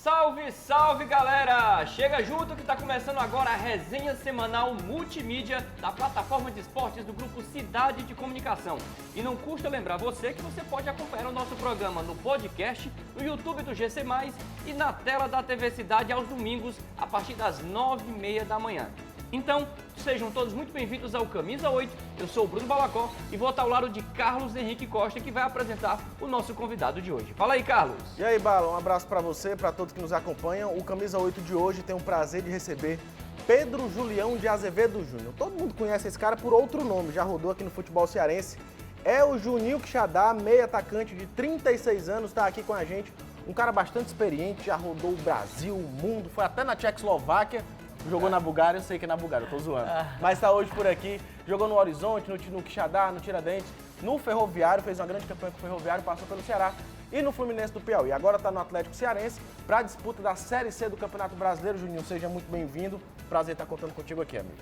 Salve, salve galera! Chega junto que está começando agora a resenha semanal multimídia da plataforma de esportes do grupo Cidade de Comunicação. E não custa lembrar você que você pode acompanhar o nosso programa no podcast, no YouTube do GC+, e na tela da TV Cidade aos domingos, a partir das 9h30 da manhã. Então, sejam todos muito bem-vindos ao Camisa 8, eu sou o Bruno Balacó e vou estar ao lado de Carlos Henrique Costa, que vai apresentar o nosso convidado de hoje. Fala aí, Carlos! E aí, Bala, um abraço para você, para todos que nos acompanham. O Camisa 8 de hoje tem o prazer de receber Pedro Julião de Azevedo Júnior. Todo mundo conhece esse cara por outro nome, já rodou aqui no futebol cearense. É o Juninho Quixadá, meio atacante de 36 anos, está aqui com a gente. Um cara bastante experiente, já rodou o Brasil, o mundo, foi até na Tchecoslováquia. Jogou na Bulgária, eu sei que é na Bulgária, eu tô zoando. Mas tá hoje por aqui, jogou no Horizonte, no Quixadá, no Tiradentes, no Ferroviário, fez uma grande campanha com o Ferroviário, passou pelo Ceará e no Fluminense do Piauí. Agora tá no Atlético Cearense para a disputa da Série C do Campeonato Brasileiro. Juninho, seja muito bem-vindo. Prazer estar contando contigo aqui, amigo.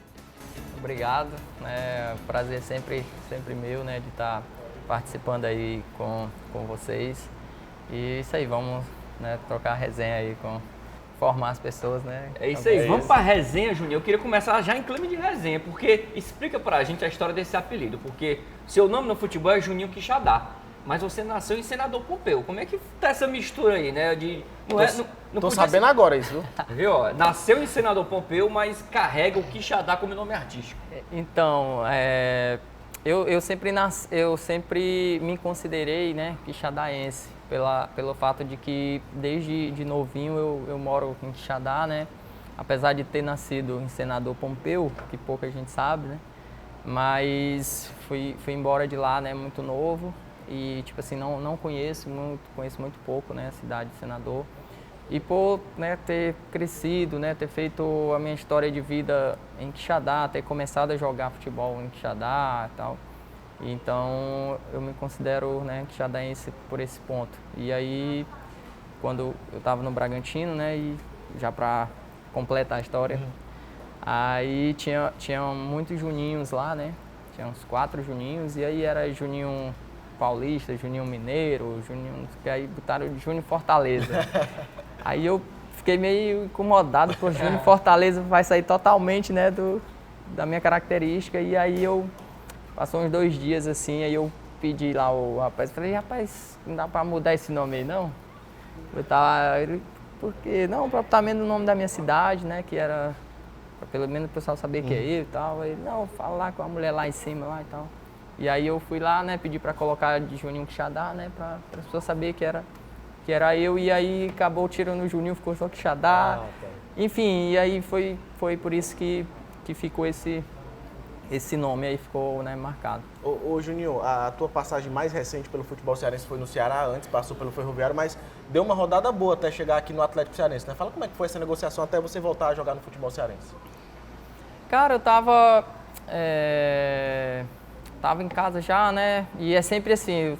Obrigado, prazer sempre meu, de estar participando aí com vocês. E isso aí, vamos trocar resenha aí formar as pessoas, É isso aí, vamos pra resenha, Juninho. Eu queria começar já em clima de resenha, porque explica pra gente a história desse apelido, porque seu nome no futebol é Juninho Quixadá, mas você nasceu em Senador Pompeu. Como é que tá essa mistura aí, né? Tô sabendo agora isso, viu? Viu? Nasceu em Senador Pompeu, mas carrega o Quixadá como nome artístico. Então, eu sempre me considerei, quixadaense. Pelo fato de que desde de novinho eu moro em Quixadá, apesar de ter nascido em Senador Pompeu, que pouca gente sabe, mas fui embora de lá, muito novo e não conheço muito pouco, a cidade de Senador. E por ter crescido, ter feito a minha história de vida em Quixadá, ter começado a jogar futebol em Quixadá e tal. Então, eu me considero quixadaense por esse ponto. E aí, quando eu estava no Bragantino, e já para completar a história, aí tinha muitos Juninhos lá, tinha uns 4 Juninhos, e aí era Juninho Paulista, Juninho Mineiro, Juninho, que aí botaram Júnior Fortaleza. Aí eu fiquei meio incomodado, porque Júnior Fortaleza vai sair totalmente da minha característica, e aí eu... Passou uns 2 dias assim, aí eu pedi lá o rapaz, falei, rapaz, não dá pra mudar esse nome aí não? Porque não, pra botar menos o nome da minha cidade, que era, pra pelo menos o pessoal saber que é eu e tal. Aí, não, fala lá com a mulher lá em cima lá e tal. E aí eu fui lá, pedi pra colocar de Juninho Quixadá, pra as pessoas saberem que era eu, e aí acabou tirando o Juninho, ficou só Quixadá. Enfim, e aí foi por isso que ficou esse nome aí, ficou marcado. Ô Juninho, a tua passagem mais recente pelo futebol cearense foi no Ceará, antes passou pelo Ferroviário, mas deu uma rodada boa até chegar aqui no Atlético Cearense, Fala como é que foi essa negociação até você voltar a jogar no futebol cearense. Cara, eu tava em casa já, e é sempre assim,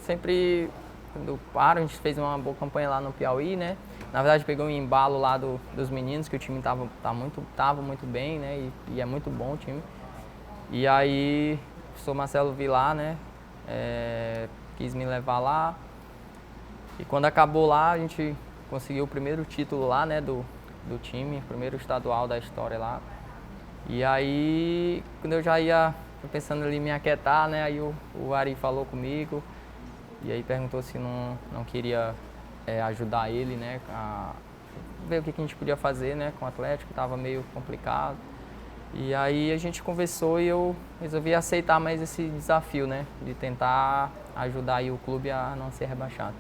quando eu paro, a gente fez uma boa campanha lá no Piauí, Na verdade, peguei um embalo lá dos meninos, que o time tava muito bem, e é muito bom o time. E aí, o professor Marcelo Vilar, quis me levar lá. E quando acabou lá, a gente conseguiu o primeiro título lá, do time, o primeiro estadual da história lá. E aí, quando eu já ia pensando ali em me aquietar, aí o Ari falou comigo. E aí perguntou se não queria ajudar ele, a ver o que a gente podia fazer, com o Atlético, que estava meio complicado. E aí a gente conversou e eu resolvi aceitar mais esse desafio, de tentar ajudar aí o clube a não ser rebaixado.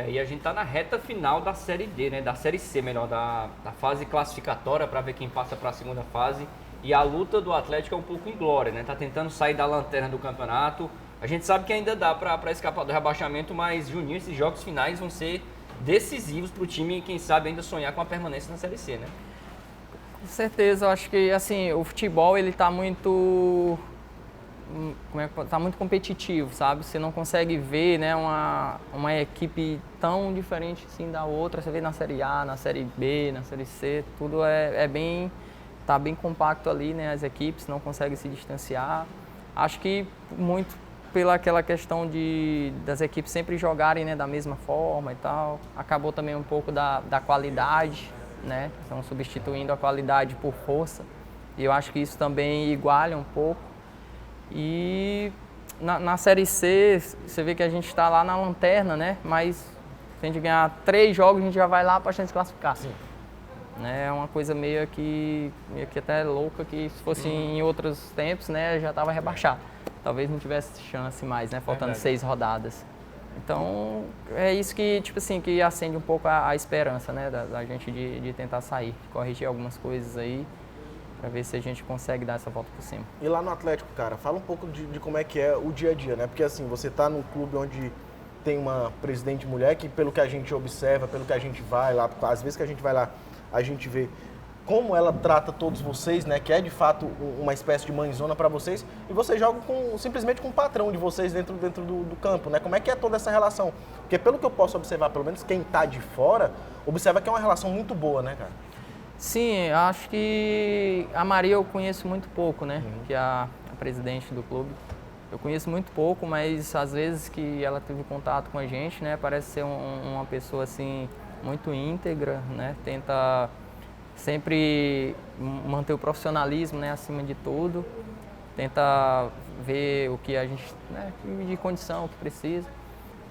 E a gente tá na reta final da Série D, da Série C, melhor, da fase classificatória para ver quem passa para a segunda fase. E a luta do Atlético é um pouco inglória, Tá tentando sair da lanterna do campeonato. A gente sabe que ainda dá para escapar do rebaixamento, mas, Juninho, esses jogos finais vão ser decisivos para o time, quem sabe ainda sonhar com a permanência na Série C, Com certeza, eu acho que assim, o futebol ele tá muito competitivo, sabe? Você não consegue ver, uma equipe tão diferente assim da outra. Você vê na Série A, na Série B, na Série C, tudo tá bem compacto ali, as equipes não conseguem se distanciar. Acho que muito pela aquela questão das equipes sempre jogarem, né, da mesma forma e tal. Acabou também um pouco da qualidade, né? Estão substituindo a qualidade por força. E eu acho que isso também iguala um pouco. E na Série C, você vê que a gente está lá na lanterna, né? Mas se a gente ganhar 3 jogos, a gente já vai lá para a chance de classificar. Sim. Né? É uma coisa meio que até louca, que se fosse em outros tempos, né, já estava rebaixado. Talvez não tivesse chance mais, né? Faltando 6 rodadas. Então, é isso que, tipo assim, que acende um pouco a esperança, né, da gente de tentar sair, corrigir algumas coisas aí, para ver se a gente consegue dar essa volta por cima. E lá no Atlético, cara, fala um pouco de como é que é o dia a dia, né? Porque assim, você tá num clube onde tem uma presidente mulher que, pelo que a gente observa, pelo que a gente vai lá, às vezes que a gente vai lá, a gente vê como ela trata todos vocês, né? Que é de fato uma espécie de mãezona para vocês, e vocês jogam simplesmente com o patrão de vocês dentro do campo, né? Como é que é toda essa relação? Porque pelo que eu posso observar, pelo menos quem tá de fora, observa que é uma relação muito boa, né, cara? Sim, acho que a Maria eu conheço muito pouco, né? Que é a presidente do clube. Eu conheço muito pouco, mas às vezes que ela teve contato com a gente, né? Parece ser uma pessoa assim muito íntegra, né? Tenta sempre manter o profissionalismo, né, acima de tudo. Tenta ver o que a gente, né, de condição, o que precisa.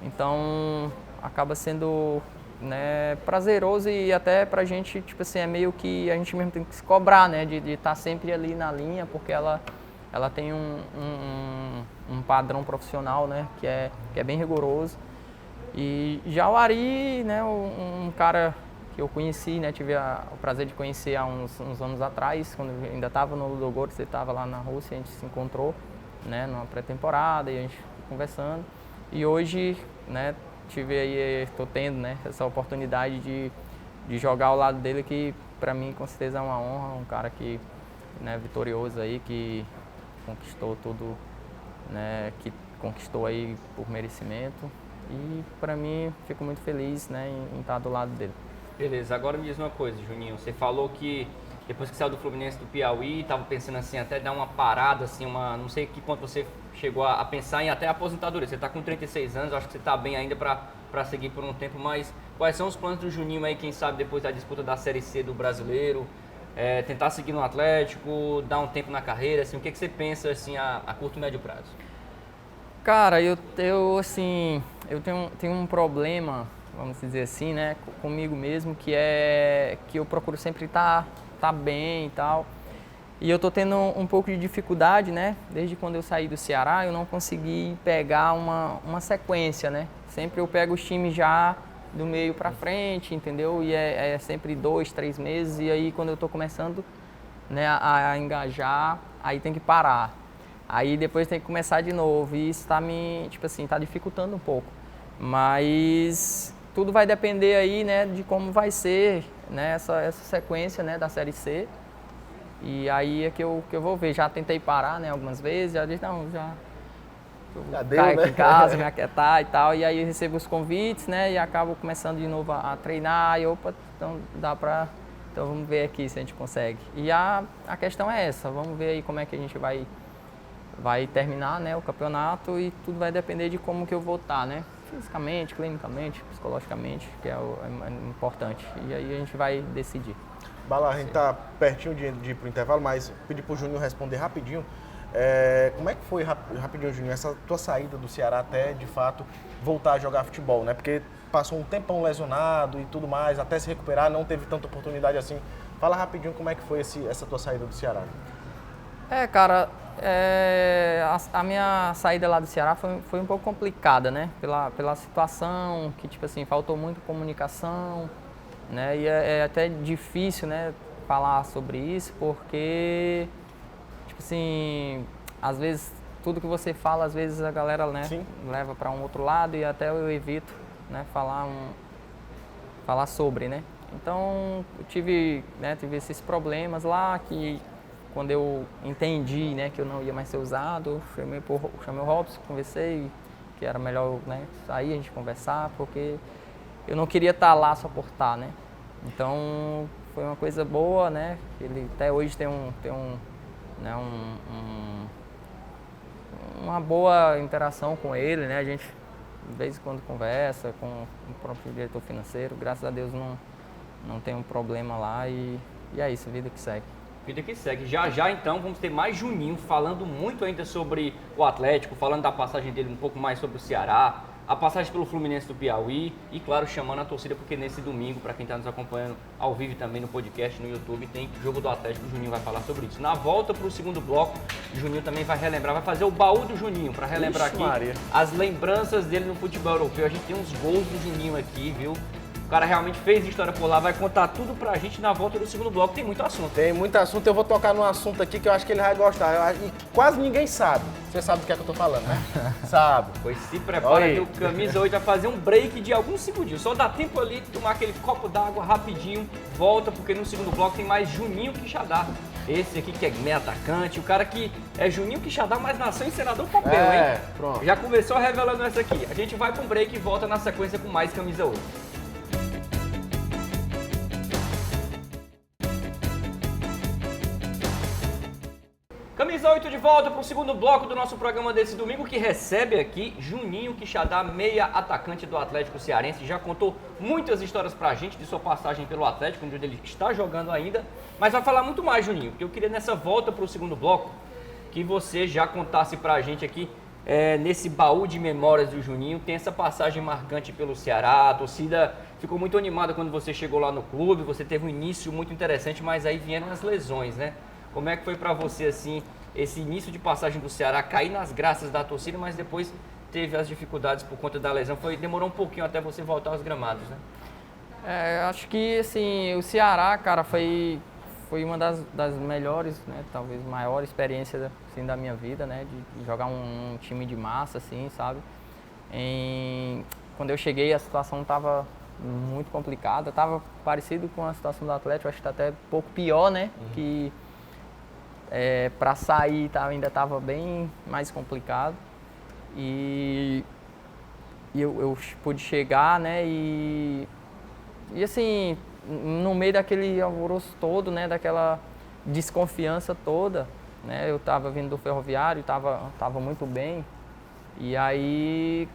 Então, acaba sendo, né, prazeroso e até pra gente, tipo assim, é meio que a gente mesmo tem que se cobrar, né, de estar sempre ali na linha, porque ela tem um padrão profissional, né, que é bem rigoroso. E já o Ari, né, um cara que eu conheci, né, tive o prazer de conhecer há uns anos atrás, quando eu ainda estava no Ludogorets, você estava lá na Rússia, a gente se encontrou, né, numa pré-temporada e a gente ficou conversando. E hoje, né, estou tendo, né, essa oportunidade de jogar ao lado dele, que para mim com certeza é uma honra, um cara que, né, vitorioso aí, que conquistou tudo, né, que conquistou aí por merecimento. E para mim, fico muito feliz, né, em estar do lado dele. Beleza, agora me diz uma coisa, Juninho. Você falou que depois que saiu do Fluminense do Piauí, estava pensando assim, até dar uma parada, assim, não sei que ponto você chegou a pensar em até aposentadoria. Você está com 36 anos, acho que você está bem ainda para seguir por um tempo, mas quais são os planos do Juninho aí, quem sabe depois da disputa da Série C do Brasileiro? Tentar seguir no Atlético, dar um tempo na carreira, assim, o que você pensa assim, a curto e médio prazo? Cara, eu tenho um problema, vamos dizer assim, né, comigo mesmo, que é que eu procuro sempre estar bem e tal. E eu tô tendo um pouco de dificuldade, né, desde quando eu saí do Ceará, eu não consegui pegar uma sequência, né. Sempre eu pego os times já do meio para frente, entendeu? E é sempre 2, 3 meses, e aí quando eu tô começando, né, a engajar, aí tem que parar. Aí depois tem que começar de novo, e isso tá dificultando um pouco. Mas tudo vai depender aí, né, de como vai ser, né, essa sequência, né, da Série C. E aí é que eu vou ver. Já tentei parar, né, algumas vezes, já disse, não, já deu, caio né? aqui em casa, me aquietar e tal. E aí eu recebo os convites, né, e acabo começando de novo a treinar, e opa, então dá pra... Então vamos ver aqui se a gente consegue. E a questão é essa, vamos ver aí como é que a gente vai terminar, né, o campeonato, e tudo vai depender de como que eu vou estar, né, fisicamente, clinicamente, psicologicamente, que é importante. E aí a gente vai decidir. Bala, a gente tá pertinho de ir pro intervalo, mas pedi pro Juninho responder rapidinho. Como é que foi, rapidinho, Juninho, essa tua saída do Ceará até, de fato, voltar a jogar futebol, né? Porque passou um tempão lesionado e tudo mais, até se recuperar, não teve tanta oportunidade assim. Fala rapidinho como é que foi essa tua saída do Ceará. Cara, a minha saída lá do Ceará foi um pouco complicada, né? Pela situação, que tipo assim, faltou muito comunicação, né? E é até difícil, né, falar sobre isso, porque, tipo assim, às vezes tudo que você fala, às vezes a galera, né, leva para um outro lado, e até eu evito, né, falar sobre, né? Então, eu tive esses problemas lá, que quando eu entendi, né, que eu não ia mais ser usado, chamei o Robson, conversei, que era melhor, né, sair, a gente conversar, porque eu não queria estar lá só por estar, né. Então, foi uma coisa boa, né, ele até hoje tem uma boa interação com ele, né? A gente de vez em quando conversa com o próprio diretor financeiro. Graças a Deus não tem um problema lá e é isso, vida que segue. Vida que segue. Já já então vamos ter mais Juninho falando muito ainda sobre o Atlético, falando da passagem dele um pouco mais sobre o Ceará, a passagem pelo Fluminense do Piauí e, claro, chamando a torcida, porque nesse domingo, para quem está nos acompanhando ao vivo e também no podcast, no YouTube, tem jogo do Atlético, o Juninho vai falar sobre isso. Na volta para o segundo bloco, o Juninho também vai relembrar, vai fazer o baú do Juninho, para relembrar aqui as lembranças dele no futebol europeu. A gente tem uns gols do Juninho aqui, viu? O cara realmente fez história por lá, vai contar tudo pra gente na volta do segundo bloco. Tem muito assunto. Tem muito assunto, eu vou tocar num assunto aqui que eu acho que ele vai gostar. E quase ninguém sabe. Você sabe do que é que eu tô falando, né? Sabe. Pois se prepara que o Camisa 8 vai fazer um break de alguns segundinhos. Só dá tempo ali de tomar aquele copo d'água rapidinho. Volta, porque no segundo bloco tem mais Juninho Quixadá. Esse aqui que é meio atacante, o cara que é Juninho Quixadá, mas nasceu em Senador Pompeu, hein? Pronto. Já começou revelando essa aqui. A gente vai pra um break e volta na sequência com mais Camisa 8. Camisa 8 de volta para o segundo bloco do nosso programa desse domingo, que recebe aqui Juninho Quixadá, meia atacante do Atlético Cearense. Já contou muitas histórias pra gente de sua passagem pelo Atlético, onde ele está jogando ainda. Mas vai falar muito mais, Juninho, porque eu queria nessa volta para o segundo bloco que você já contasse pra gente aqui, nesse baú de memórias do Juninho. Tem essa passagem marcante pelo Ceará, a torcida ficou muito animada quando você chegou lá no clube, você teve um início muito interessante, mas aí vieram as lesões, né? Como é que foi pra você, assim, esse início de passagem do Ceará, cair nas graças da torcida, mas depois teve as dificuldades por conta da lesão? Demorou um pouquinho até você voltar aos gramados, né? Acho que, assim, o Ceará, cara, foi uma das melhores, né, talvez maior experiência, assim, da minha vida, né, de jogar um time de massa, assim, sabe? Quando eu cheguei, a situação estava muito complicada, estava parecido com a situação do Atlético, acho que tá até um pouco pior, né, que para sair ainda estava bem mais complicado e eu pude chegar, né, e assim, no meio daquele alvoroço todo, né, daquela desconfiança toda, né, eu estava vindo do Ferroviário, estava muito bem, e aí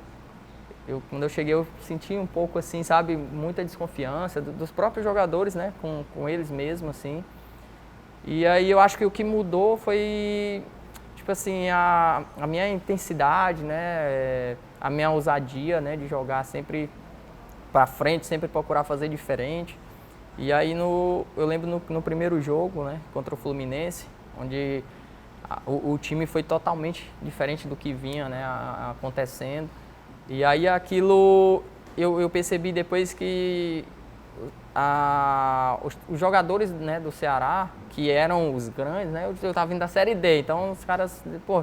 quando eu cheguei eu senti um pouco assim, sabe, muita desconfiança dos próprios jogadores, né, com eles mesmos, assim. E aí eu acho que o que mudou foi, tipo assim, a minha intensidade, né, a minha ousadia, né, de jogar sempre para frente, sempre procurar fazer diferente. E aí eu lembro no primeiro jogo, né, contra o Fluminense, onde o time foi totalmente diferente do que vinha, né, acontecendo. E aí aquilo eu percebi depois que os jogadores, né, do Ceará, que eram os grandes, né, eu estava vindo da Série D, então os caras, pô,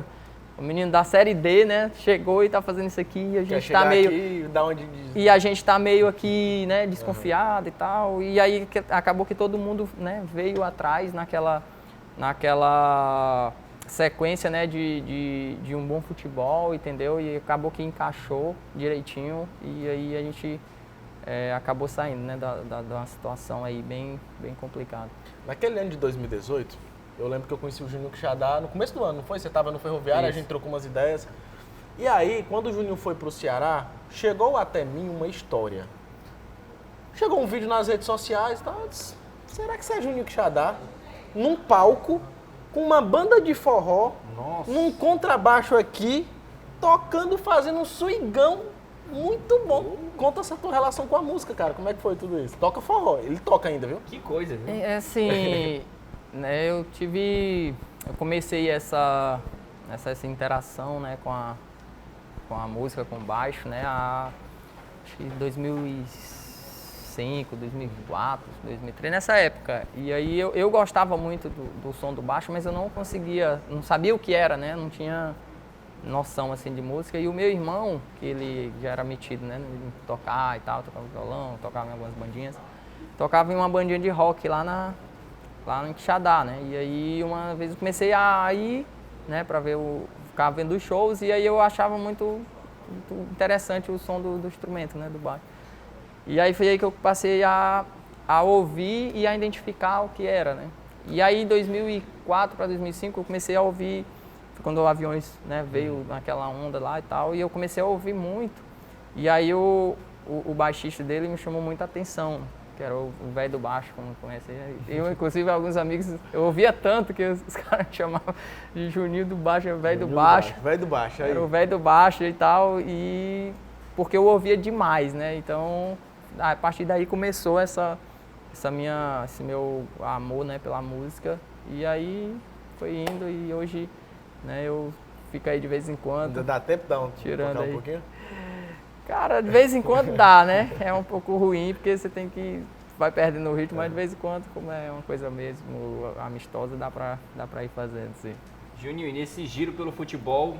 o menino da Série D, né, chegou e tá fazendo isso aqui, e a gente tá meio aqui, da onde... E a gente tá meio aqui, né, desconfiado e tal, e aí acabou que todo mundo, né, veio atrás naquela sequência, né, de um bom futebol, entendeu? E acabou que encaixou direitinho, e aí a gente acabou saindo, né, da uma situação aí bem complicada. Naquele ano de 2018, eu lembro que eu conheci o Juninho Quixadá no começo do ano, não foi? Você estava no Ferroviário, Isso. A gente trocou umas ideias. E aí, quando o Juninho foi pro Ceará, chegou até mim uma história. Chegou um vídeo nas redes sociais e tal, eu disse, será que isso é Juninho Quixadá? Num palco, com uma banda de forró, Nossa. num contrabaixo aqui, tocando, fazendo um swingão muito bom. Conta essa tua relação com a música, cara. Como é que foi tudo isso? Toca forró. Ele toca ainda, viu? Que coisa, viu? Assim, né, eu comecei essa interação, né, com a música, com o baixo, né, acho que 2005, 2004, 2003, nessa época. E aí eu gostava muito do som do baixo, mas eu não sabia o que era, né, não tinha noção, assim, de música. E o meu irmão, que ele já era metido, né, em tocar e tal, tocava violão, tocava em algumas bandinhas, tocava em uma bandinha de rock lá em Quixadá, né? E aí uma vez eu comecei a ir, né, para ficava vendo os shows, e aí eu achava muito interessante o som do instrumento, né, do baixo. E aí foi aí que eu passei a ouvir e a identificar o que era, né? E aí, em 2004 para 2005, eu comecei a ouvir quando o Aviões, né, veio naquela onda lá e tal, e eu comecei a ouvir muito. E aí o baixista dele me chamou muita atenção, que era o velho do baixo, como eu conheci. Eu, inclusive, alguns amigos, eu ouvia tanto que os caras chamavam de Juninho do Baixo, o velho do baixo. Velho do baixo, aí. Era o velho do baixo e tal, e porque eu ouvia demais, né? Então, a partir daí começou esse meu amor, né, pela música. E aí foi indo e hoje, né, eu fico aí de vez em quando. Ainda dá tempo de tirando tocar aí um pouquinho? Cara, de vez em quando dá, né? É um pouco ruim porque você tem que vai perdendo o ritmo, mas de vez em quando, como é uma coisa mesmo amistosa, dá pra ir fazendo, sim. Juninho, e nesse giro pelo futebol,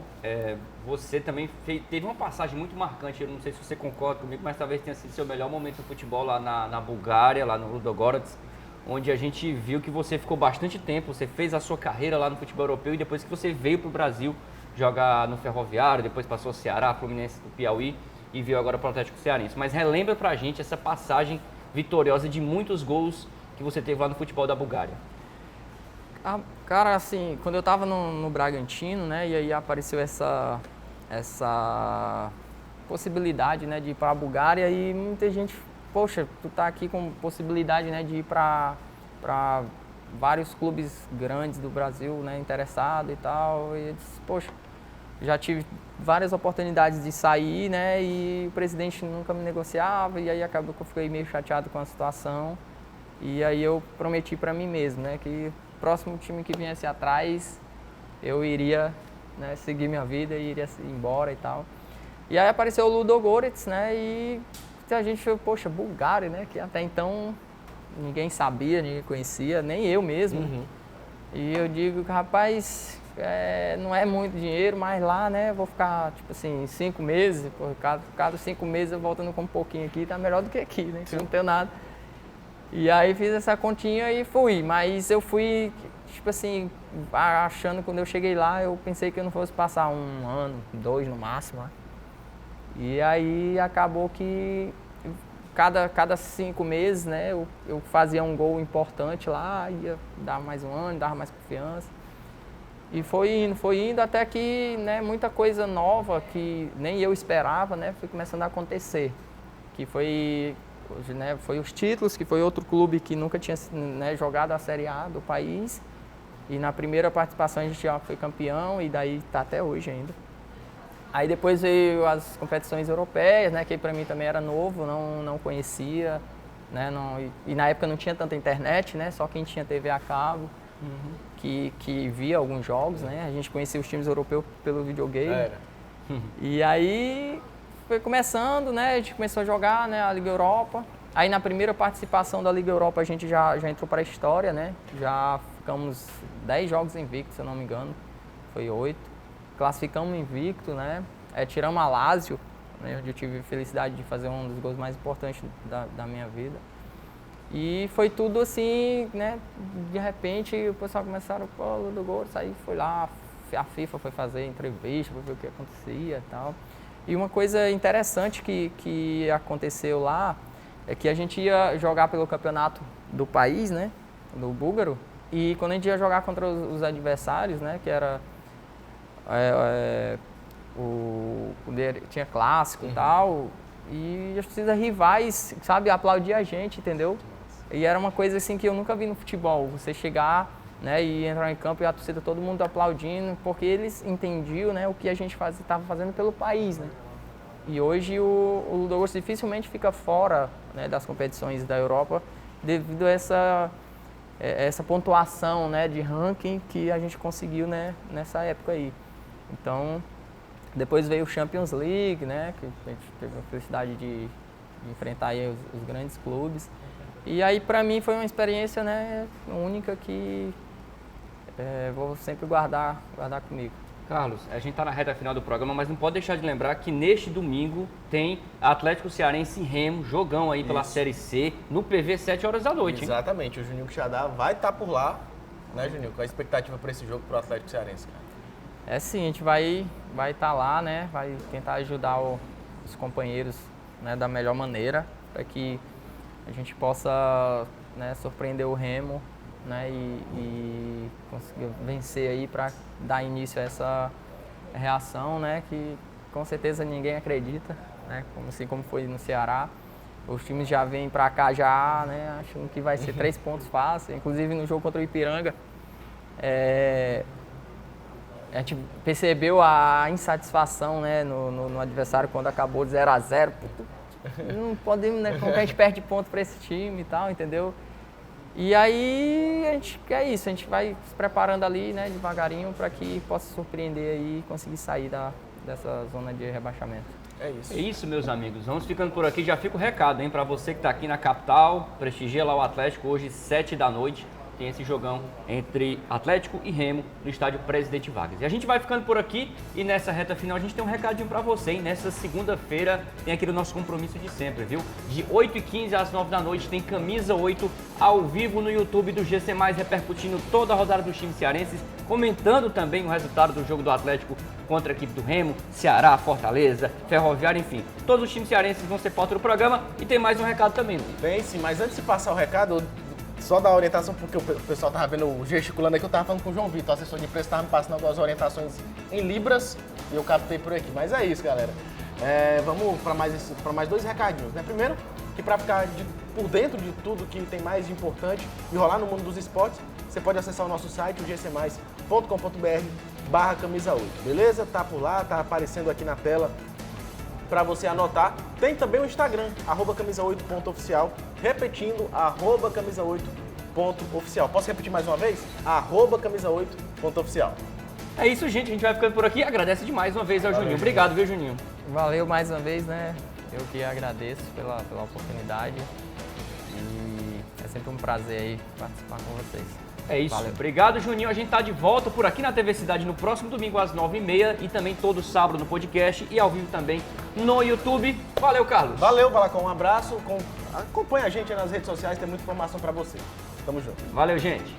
você também teve uma passagem muito marcante, eu não sei se você concorda comigo, mas talvez tenha sido seu melhor momento no futebol lá na Bulgária, lá no Ludogorets, onde a gente viu que você ficou bastante tempo, você fez a sua carreira lá no futebol europeu e depois que você veio para o Brasil jogar no Ferroviário, depois passou ao Ceará, Fluminense do Piauí e veio agora para o Atlético Cearense. Mas relembra pra gente essa passagem vitoriosa de muitos gols que você teve lá no futebol da Bulgária. Cara, assim, quando eu tava no Bragantino, né, e aí apareceu essa possibilidade, né, de ir para a Bulgária e muita gente, poxa, tu tá aqui com possibilidade, né, de ir para vários clubes grandes do Brasil, né, interessado e tal, e eu disse, poxa, já tive várias oportunidades de sair, né, e o presidente nunca me negociava e aí acabou que eu fiquei meio chateado com a situação e aí eu prometi para mim mesmo, né, que próximo time que viesse atrás, eu iria, né, seguir minha vida e iria embora e tal. E aí apareceu o Ludogorets, né, e a gente falou, poxa, Bulgária, né, que até então ninguém sabia, ninguém conhecia, nem eu mesmo. Uhum. E eu digo, rapaz, não é muito dinheiro, mas lá, né, vou ficar, tipo assim, 5 meses, por cada 5 meses eu voltando com um pouquinho aqui, tá melhor do que aqui, né, que eu não tenho nada. E aí fiz essa continha e fui, mas eu fui, tipo assim, achando que quando eu cheguei lá, eu pensei que eu não fosse passar 1 ano, 2 no máximo, né? E aí acabou que cada 5 meses, né, eu fazia um gol importante lá, ia dar mais 1 ano, dava mais confiança. E foi indo até que, né, muita coisa nova que nem eu esperava, né, foi começando a acontecer. Que foi, né, foi os títulos, que foi outro clube que nunca tinha, né, jogado a Série A do país. E na primeira participação a gente já foi campeão e daí está até hoje ainda. Aí depois veio as competições europeias, né, que para mim também era novo, não conhecia, né, e na época não tinha tanta internet, né, só quem tinha TV a cabo, que via alguns jogos, né, a gente conhecia os times europeus pelo videogame. Era. E aí foi começando, né, a gente começou a jogar, né, a Liga Europa. Aí na primeira participação da Liga Europa a gente já entrou para a história, né, já ficamos 10 jogos invictos, se eu não me engano, foi 8. Classificamos invicto, né? Tiramos a Lazio, né? Onde eu tive a felicidade de fazer um dos gols mais importantes da minha vida. E foi tudo assim, né? De repente o pessoal começaram, pô, Ludogorets, aí foi lá, a FIFA foi fazer entrevista, foi ver o que acontecia e tal. E uma coisa interessante que aconteceu lá é que a gente ia jogar pelo campeonato do país, né? Do búlgaro. E quando a gente ia jogar contra os adversários, né? Que era tinha clássico e tal, e as torcidas rivais, sabe, aplaudir a gente, entendeu? E era uma coisa assim que eu nunca vi no futebol, você chegar, né, e entrar em campo e a torcida, todo mundo aplaudindo, porque eles entendiam, né, o que a gente estava fazendo pelo país, né? E hoje o Ludogorets dificilmente fica fora, né, das competições da Europa devido a essa pontuação, né, de ranking que a gente conseguiu, né, nessa época aí. Então, depois veio o Champions League, né, que a gente teve a felicidade de enfrentar aí os grandes clubes. E aí, para mim, foi uma experiência, né, única que vou sempre guardar comigo. Carlos, a gente está na reta final do programa, mas não pode deixar de lembrar que neste domingo tem Atlético Cearense e Remo, jogão aí pela Série C, no PV, 7 horas da noite. Exatamente, o Juninho Quixadá vai estar por lá, né, Juninho? Qual a expectativa para esse jogo pro Atlético Cearense, cara? Sim, a gente vai estar lá, né, vai tentar ajudar os companheiros, né, da melhor maneira, para que a gente possa, né, surpreender o Remo né, e conseguiu vencer aí para dar início a essa reação, né, que com certeza ninguém acredita, né, como foi no Ceará. Os times já vêm para cá já, né, achando que vai ser 3 pontos fáceis. Inclusive no jogo contra o Ipiranga, a gente percebeu a insatisfação, né, no adversário quando acabou de 0-0. Não podemos, né, como que a gente perde ponto para esse time e tal, entendeu? E aí é isso, a gente vai se preparando ali, né, devagarinho para que possa surpreender aí e conseguir sair dessa zona de rebaixamento. É isso, meus amigos. Vamos ficando por aqui. Já fica o recado, hein, para você que está aqui na capital, prestigia lá o Atlético hoje, 7 da noite. Tem esse jogão entre Atlético e Remo no estádio Presidente Vargas. E a gente vai ficando por aqui e nessa reta final a gente tem um recadinho pra você, hein? Nessa segunda-feira tem aquele nosso compromisso de sempre, viu? De 8h15 às 9 da noite tem Camisa 8 ao vivo no YouTube do GC+, repercutindo toda a rodada dos times cearenses, comentando também o resultado do jogo do Atlético contra a equipe do Remo, Ceará, Fortaleza, Ferroviária, enfim. Todos os times cearenses vão ser pauta do programa e tem mais um recado também, Luiz. Bem, sim, mas antes de passar o recado, só dar orientação, porque o pessoal tava vendo, gesticulando aqui, eu tava falando com o João Vitor, o assessor de preço, tava me passando algumas orientações em libras e eu captei por aqui. Mas é isso, galera. Vamos para mais 2 recadinhos, né? Primeiro, que para ficar por dentro de tudo que tem mais de importante e rolar no mundo dos esportes, você pode acessar o nosso site, o gcmais.com.br/camisa 8, beleza? Tá por lá, tá aparecendo aqui na tela para você anotar. Tem também o Instagram, @camisa8.oficial, repetindo, @camisa8.oficial. Posso repetir mais uma vez? @camisa8.oficial. É isso, gente. A gente vai ficando por aqui. Agradece demais uma vez ao Juninho. Obrigado, viu, Juninho? Valeu mais uma vez, né? Eu que agradeço pela oportunidade e é sempre um prazer aí participar com vocês. É isso. Valeu. Obrigado, Juninho. A gente tá de volta por aqui na TV Cidade no próximo domingo às 9h30 e também todo sábado no podcast e ao vivo também no YouTube. Valeu, Carlos. Valeu, Balacão. Um abraço. Acompanha a gente aí nas redes sociais, tem muita informação para você. Tamo junto. Valeu, gente.